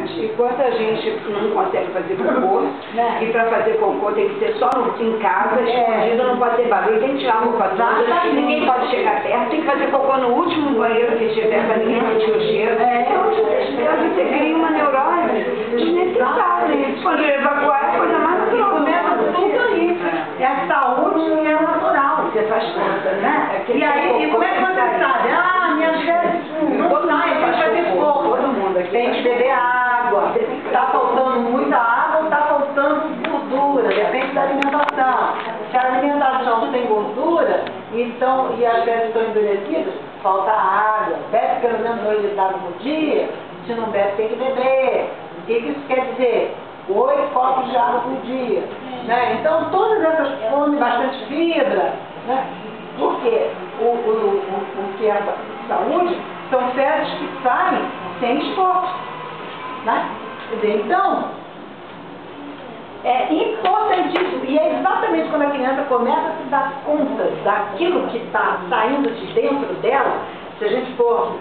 saúde. E quanta gente não consegue fazer cocô, e para fazer cocô tem que ser só em casa, escondido, não pode ter barulho, tem que tirar a roupa toda, ninguém pode chegar perto, tem que fazer cocô no último banheiro que tiver para ninguém sentir o cheiro. Então você cria uma neurose desnecessária. Quando evacuar é a coisa mais natural. Tudo aí. É a saúde e é natural. Você faz conta, né? E aí, como é que você sabe? Ah, minhas férias não saem, tem que fazer pouco. Tem que beber água. Está faltando muita água ou está faltando gordura? Depende da alimentação. Se a alimentação não tem gordura, então, e as férias estão endurecidas, falta água. Bebe pelo menos 2 litros no dia. Se não bebe, tem que beber. O que isso quer dizer? 8 copos de água por dia. Né? Então, todas essas come bastante fibra, né? Porque o que é saúde são férias que saem sem esforço. Né? Então, é importantíssimo. E é exatamente quando a criança começa a se dar conta daquilo que está saindo de dentro dela, se a gente for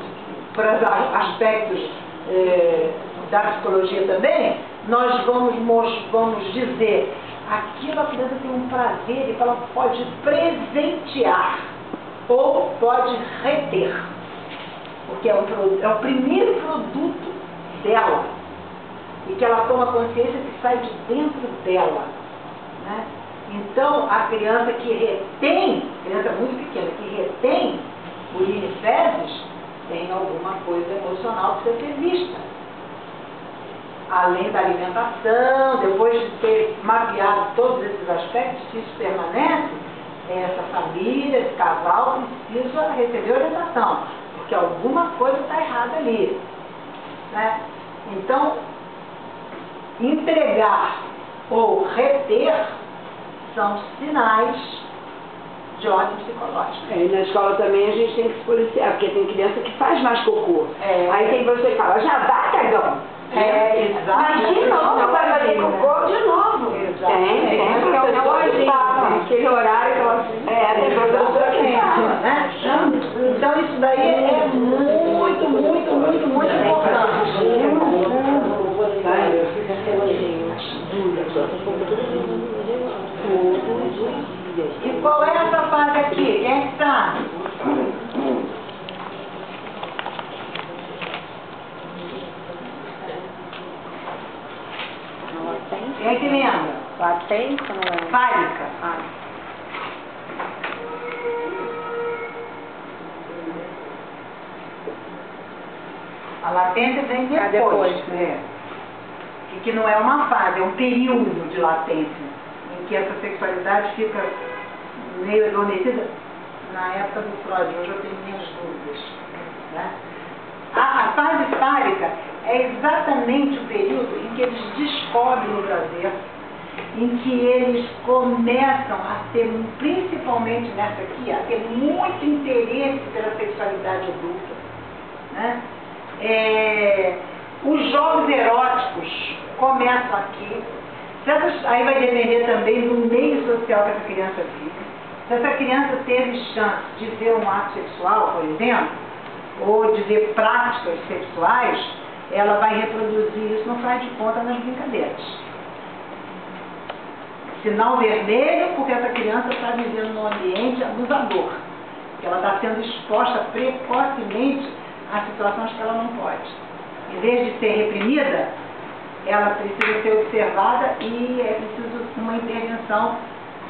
para os aspectos da psicologia também, nós vamos dizer aquilo a criança tem um prazer e que ela pode presentear ou pode reter, porque é o primeiro produto dela e que ela toma consciência que sai de dentro dela, né? Então a criança que retém, criança muito pequena, que retém urina e fezes, tem alguma coisa emocional que precisa ser vista. Além da alimentação, depois de ter mapeado todos esses aspectos, se isso permanece, essa família, esse casal precisa receber orientação, porque alguma coisa está errada ali. Né? Então, entregar ou reter são sinais de ordem psicológica. E na escola também a gente tem que se policiar, porque tem criança que faz mais cocô. Aí tem você que fala, já dá, cagão. Exato. Mas de novo vai fazer cocô de novo. Tem, porque é o horário, aquele horário que ela... tem professora que fala, né? Então isso daí é muito, muito, muito, muito importante. E qual é essa fase aqui? Quem é que está? Quem é que lembra? Latência, não é? Fálica. A latência vem depois. E que não é uma fase, é um período de latência, em que essa sexualidade fica meio adormecida. Na época do Freud, hoje eu tenho minhas dúvidas. Né? A fase fálica é exatamente o período em que eles descobrem o prazer, em que eles começam a ter, principalmente nessa aqui, a ter muito interesse pela sexualidade adulta. Né? Os jogos eróticos começam aqui. Aí vai depender também do meio social que essa criança vive. Se essa criança teve chance de ver um ato sexual, por exemplo, ou de ver práticas sexuais, ela vai reproduzir isso, não faz de conta, nas brincadeiras. Sinal vermelho, porque essa criança está vivendo num ambiente abusador. Ela está sendo exposta precocemente a situações que ela não pode. Em vez de ser reprimida, ela precisa ser observada e é preciso uma intervenção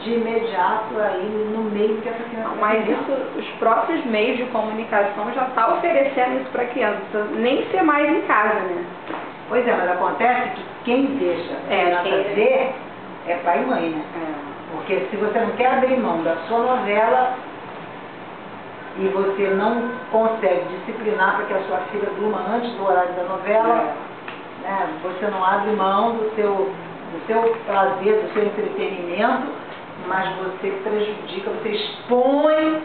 de imediato aí no meio que essa criança... Mas isso, os próprios meios de comunicação já estão oferecendo isso para a criança, nem ser mais em casa, né? Pois é, mas acontece que quem deixa a criança ver é pai e mãe, né? Porque se você não quer abrir mão da sua novela e você não consegue disciplinar para que a sua filha durma antes do horário da novela, né? Você não abre mão do seu prazer, do seu entretenimento, mas você prejudica, você expõe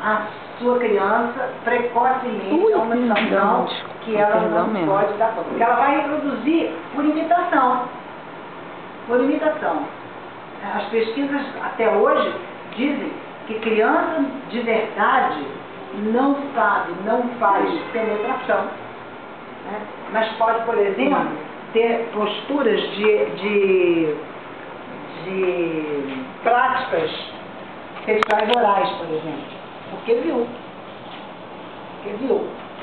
a sua criança precocemente a uma situação que ela não pode dar conta. Porque ela vai reproduzir por imitação. Por imitação. As pesquisas até hoje dizem que criança de verdade não sabe, não faz penetração. né? Mas pode, por exemplo, ter posturas de práticas sexuais orais, por exemplo, porque viu,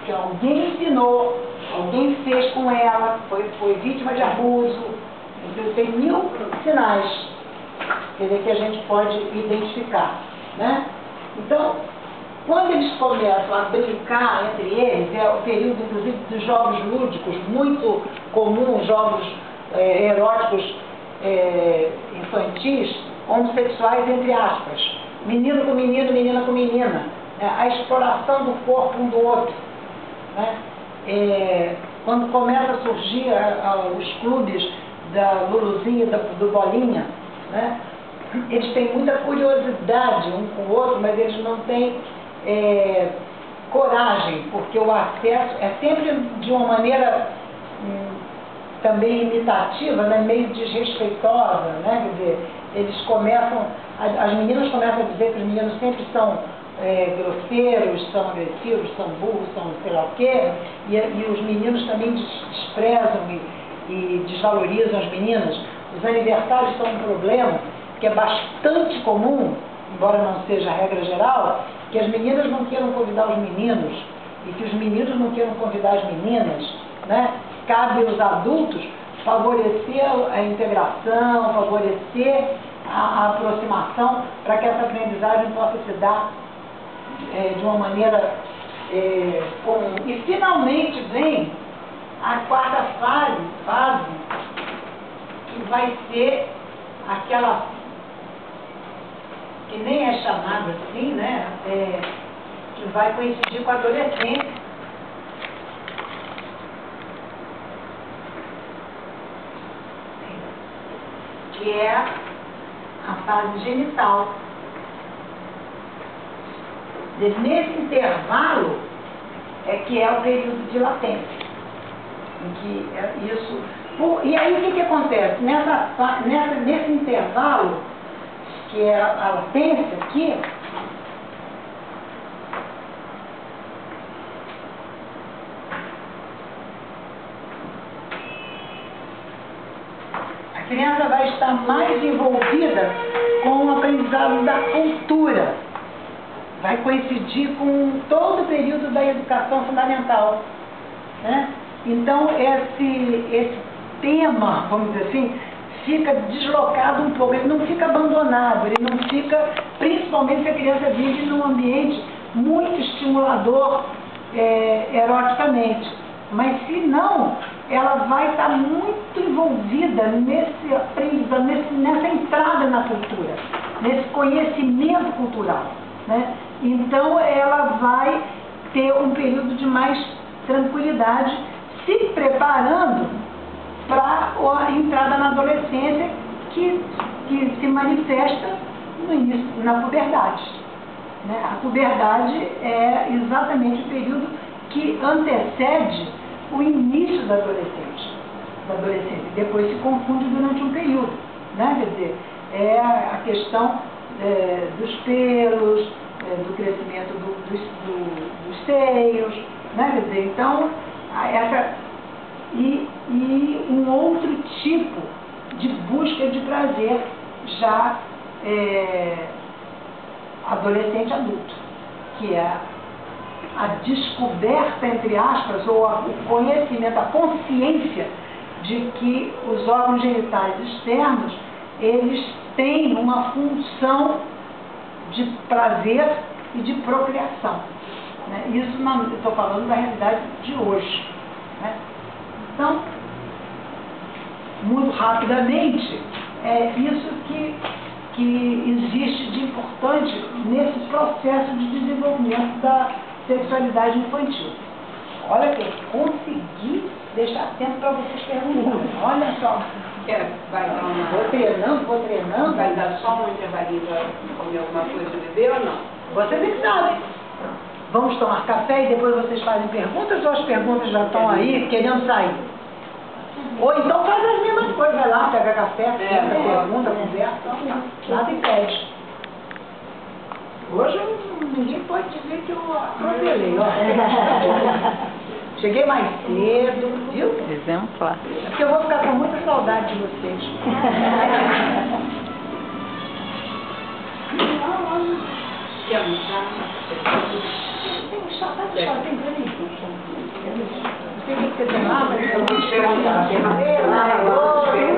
que alguém ensinou, alguém fez com ela, foi vítima de abuso, então tem 1000 sinais, quer dizer, que a gente pode identificar, né? Então, quando eles começam a brincar entre eles, é o período, inclusive, dos jogos lúdicos, muito comum, jogos eróticos infantis, homossexuais, entre aspas. Menino com menino, menina com menina. Né? A exploração do corpo um do outro. Né? Quando começa a surgir os clubes da Luluzinha, do Bolinha, né? Eles têm muita curiosidade um com o outro, mas eles não têm coragem, porque o acesso é sempre de uma maneira também imitativa, né, meio desrespeitosa, né, quer dizer, eles começam, as meninas começam a dizer que os meninos sempre são grosseiros, são agressivos, são burros, são sei lá o quê, e os meninos também desprezam e desvalorizam as meninas. Os aniversários são um problema que é bastante comum, embora não seja a regra geral, que as meninas não queiram convidar os meninos e que os meninos não queiram convidar as meninas, né? Cabe aos adultos favorecer a integração, favorecer a aproximação para que essa aprendizagem possa se dar de uma maneira comum. E finalmente vem a quarta fase, que vai ser aquela que nem é chamada assim, né? Que vai coincidir com a adolescência. Que é a fase genital. Nesse intervalo que é o período de latência. Em que isso... E aí o que acontece? Nesse intervalo, que é a latência aqui, a criança vai estar mais envolvida com o aprendizado da cultura. Vai coincidir com todo o período da educação fundamental. Né? Então, esse tema, vamos dizer assim, fica deslocado um pouco, ele não fica abandonado, ele não fica, principalmente se a criança vive num ambiente muito estimulador eroticamente. Mas se não, ela vai estar muito envolvida nesse aprendizado, nessa entrada na cultura, nesse conhecimento cultural. Né? Então ela vai ter um período de mais tranquilidade, se preparando para a entrada na adolescência que se manifesta no início, na puberdade. Né? A puberdade é exatamente o período que antecede o início da adolescência. Depois se confunde durante um período. Né? Quer dizer, é a questão dos pelos, do crescimento dos seios. Né? Quer dizer, então, e um outro tipo de busca de prazer já adolescente adulto, que é a descoberta, entre aspas, ou o conhecimento, a consciência de que os órgãos genitais externos, eles têm uma função de prazer e de procriação. Né? Isso eu estou falando da realidade de hoje. Né? Então, muito rapidamente, é isso que existe de importante nesse processo de desenvolvimento da sexualidade infantil. Olha que eu consegui deixar tempo para vocês perguntarem. Olha só. Vai dar uma... Vou treinando. Vai dar só um intervalinho para comer alguma coisa ou beber ou não? Vocês é que sabem. Vamos tomar café e depois vocês fazem perguntas ou as perguntas já estão aí querendo sair? Ou então faz as mesmas coisas, vai lá, pega café, pergunta, conversa, nada impede. Hoje ninguém pode dizer que eu atropelei. Cheguei mais cedo, viu? Exemplar. Porque eu vou ficar com muita saudade de vocês. Quer um chá? Tem um chá, tá um chá, tem pra mim? Não sei o que você tomar, mas eu vou esperar um chá.